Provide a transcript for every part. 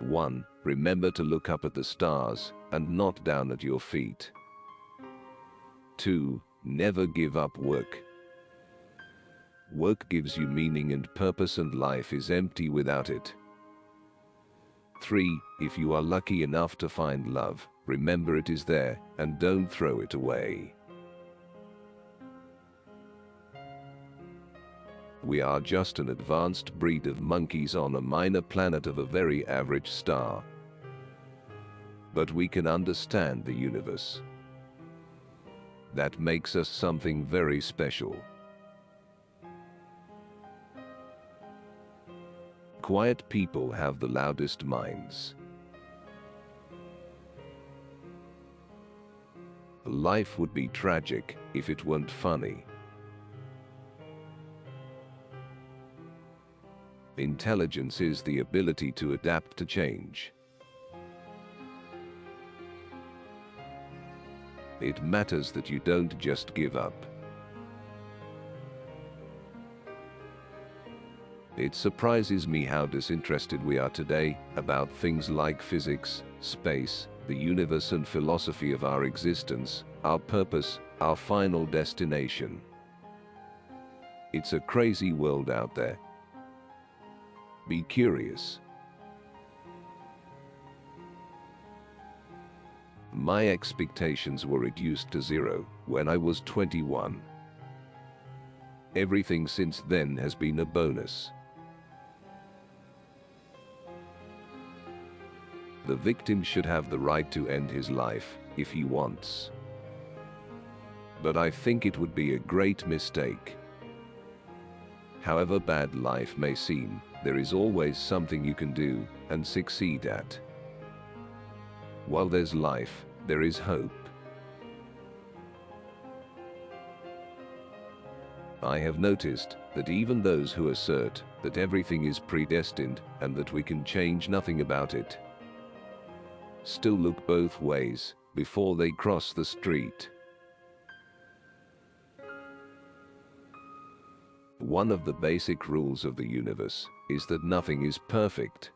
1. Remember to look up at the stars and not down at your feet. 2. Never give up work. Work gives you meaning and purpose, and life is empty without it. 3. If you are lucky enough to find love, remember it is there and don't throw it away. We are just an advanced breed of monkeys on a minor planet of a very average star. But we can understand the universe. That makes us something very special. Quiet people have the loudest minds. Life would be tragic if it weren't funny. Intelligence is the ability to adapt to change. It matters that you don't just give up. It surprises me how disinterested we are today about things like physics, space, the universe, and philosophy of our existence, our purpose, our final destination. It's a crazy world out there. Be curious. My expectations were reduced to 0 when I was 21. Everything since then has been a bonus. The victim should have the right to end his life if he wants. But I think it would be a great mistake. However bad life may seem, there is always something you can do and succeed at. While there's life, there is hope. I have noticed that even those who assert that everything is predestined and that we can change nothing about it, still look both ways before they cross the street. One of the basic rules of the universe is that nothing is perfect.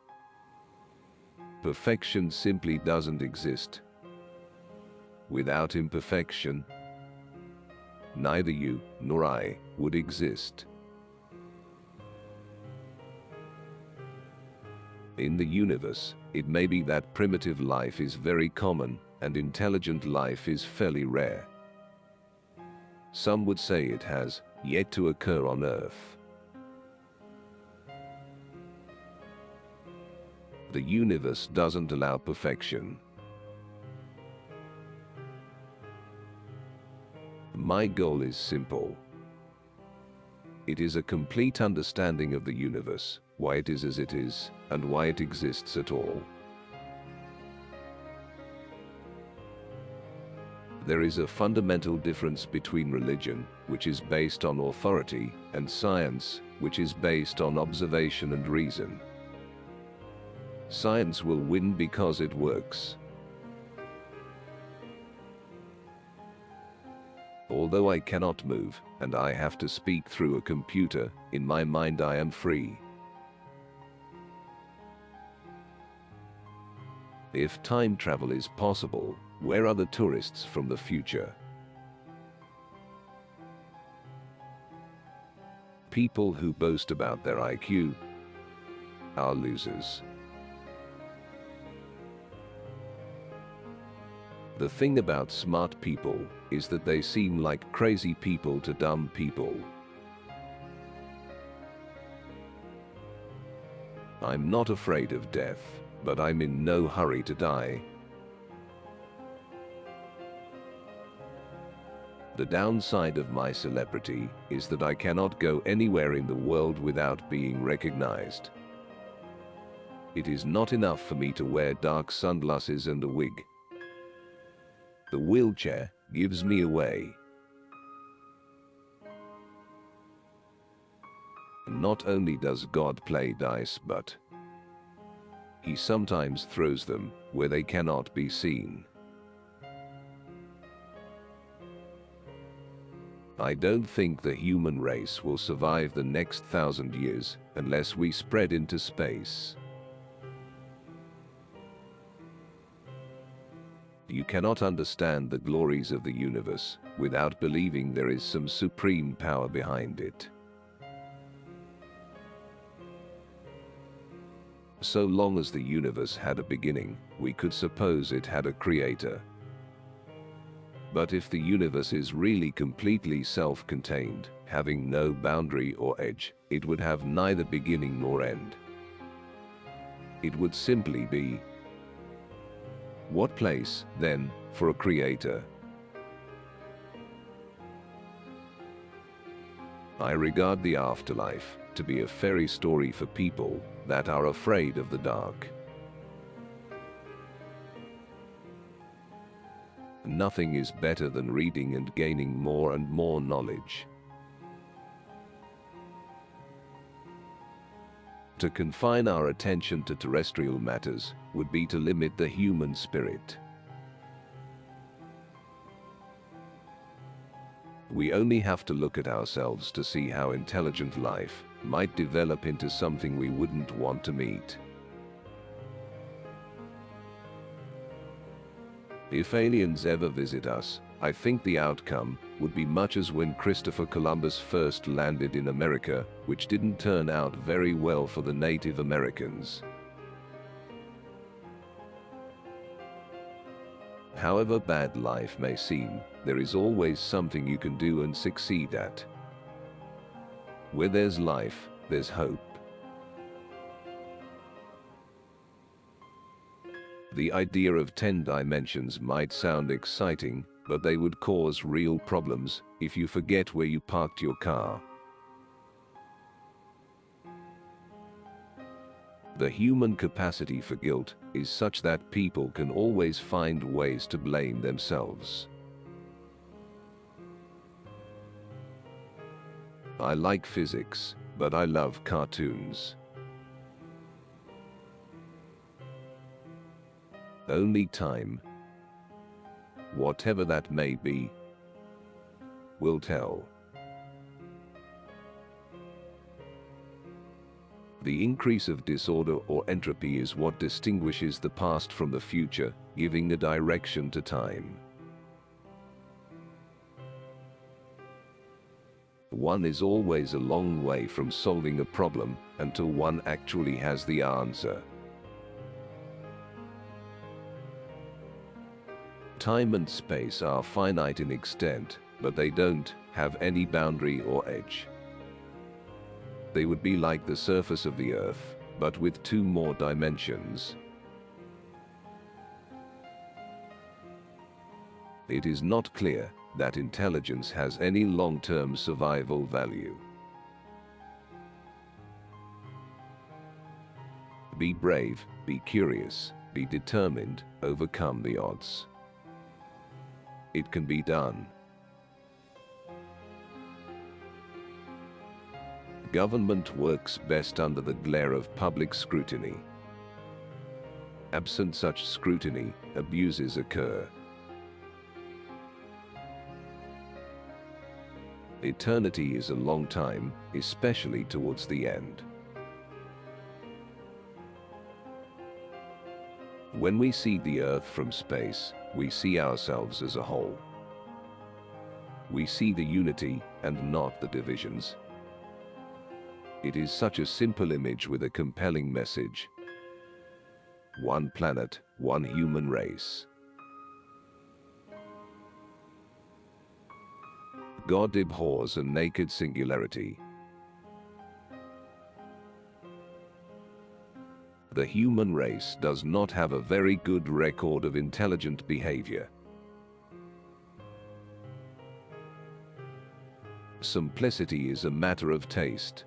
Perfection simply doesn't exist. Without imperfection, neither you nor I would exist. In the universe, it may be that primitive life is very common and intelligent life is fairly rare. Some would say it has yet to occur on Earth. The universe doesn't allow perfection. My goal is simple. It is a complete understanding of the universe, why it is as it is, and why it exists at all. There is a fundamental difference between religion, which is based on authority, and science, which is based on observation and reason. Science will win because it works. Although I cannot move, and I have to speak through a computer, in my mind I am free. If time travel is possible, where are the tourists from the future? People who boast about their IQ are losers. The thing about smart people is that they seem like crazy people to dumb people. I'm not afraid of death, but I'm in no hurry to die. The downside of my celebrity is that I cannot go anywhere in the world without being recognized. It is not enough for me to wear dark sunglasses and a wig. The wheelchair gives me away. Not only does God play dice, but He sometimes throws them where they cannot be seen. I don't think the human race will survive the next 1,000 years unless we spread into space. You cannot understand the glories of the universe without believing there is some supreme power behind it. So long as the universe had a beginning, we could suppose it had a creator. But if the universe is really completely self-contained, having no boundary or edge, it would have neither beginning nor end. It would simply be. What place, then, for a creator? I regard the afterlife to be a fairy story for people that are afraid of the dark. Nothing is better than reading and gaining more and more knowledge. To confine our attention to terrestrial matters would be to limit the human spirit. We only have to look at ourselves to see how intelligent life might develop into something we wouldn't want to meet. If aliens ever visit us, I think the outcome would be much as when Christopher Columbus first landed in America, which didn't turn out very well for the Native Americans. However bad life may seem, there is always something you can do and succeed at. Where there's life, there's hope. The idea of 10 dimensions might sound exciting, but they would cause real problems if you forget where you parked your car. The human capacity for guilt is such that people can always find ways to blame themselves. I like physics, but I love cartoons. Only time, whatever that may be, will tell. The increase of disorder or entropy is what distinguishes the past from the future, giving a direction to time. One is always a long way from solving a problem until one actually has the answer. Time and space are finite in extent, but they don't have any boundary or edge. They would be like the surface of the Earth, but with 2 more dimensions. It is not clear that intelligence has any long-term survival value. Be brave, be curious, be determined, overcome the odds. It can be done. Government works best under the glare of public scrutiny. Absent such scrutiny, abuses occur. Eternity is a long time, especially towards the end. When we see the Earth from space, we see ourselves as a whole. We see the unity and not the divisions. It is such a simple image with a compelling message. One planet, one human race. God abhors a naked singularity. The human race does not have a very good record of intelligent behavior. Simplicity is a matter of taste.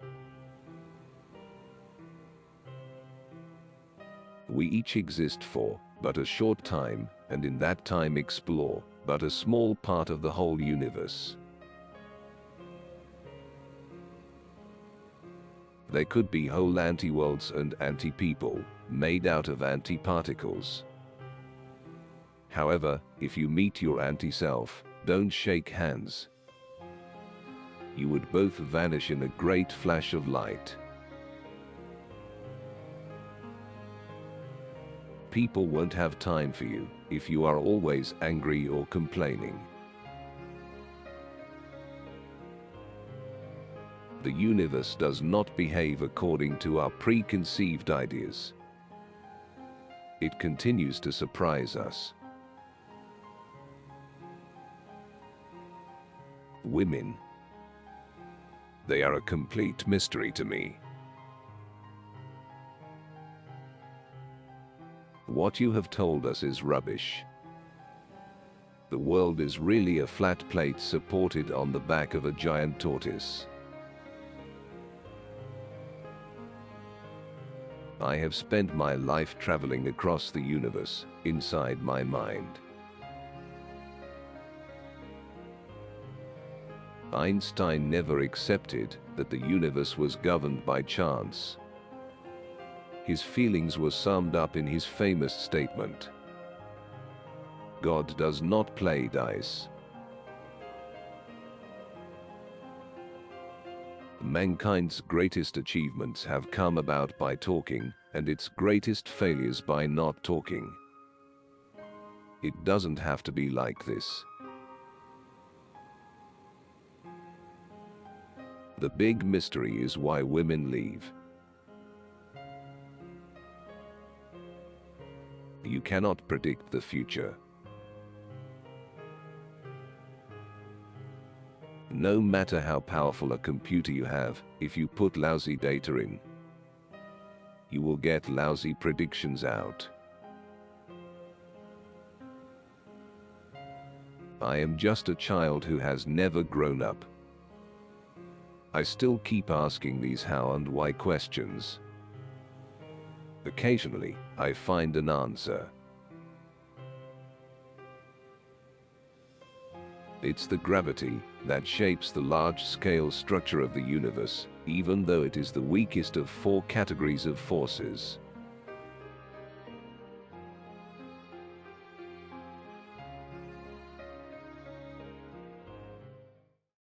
We each exist for but a short time, and in that time explore but a small part of the whole universe. There could be whole anti-worlds and anti-people, made out of anti-particles. However, if you meet your anti-self, don't shake hands. You would both vanish in a great flash of light. People won't have time for you if you are always angry or complaining. The universe does not behave according to our preconceived ideas. It continues to surprise us. Women. They are a complete mystery to me. What you have told us is rubbish. The world is really a flat plate supported on the back of a giant tortoise. I have spent my life traveling across the universe, inside my mind. Einstein never accepted that the universe was governed by chance. His feelings were summed up in his famous statement: God does not play dice. Mankind's greatest achievements have come about by talking, and its greatest failures by not talking. It doesn't have to be like this. The big mystery is why women leave. You cannot predict the future. No matter how powerful a computer you have, if you put lousy data in, you will get lousy predictions out. I am just a child who has never grown up. I still keep asking these how and why questions. Occasionally, I find an answer. It's the gravity that shapes the large-scale structure of the universe, even though it is the weakest of 4 categories of forces.